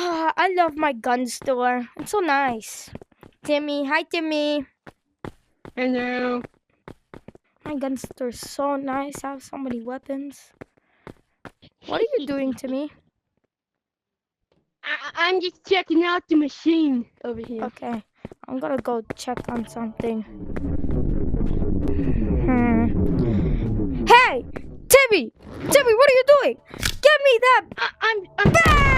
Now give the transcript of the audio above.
I love my gun store. It's so nice. Timmy, hi Timmy. Hello. My gun store is so nice. I have so many weapons. What are you doing, Timmy? I'm just checking out the machine over here. Okay, I'm gonna go check on something. Hey, Timmy! Timmy, what are you doing? Give me that I'm bag!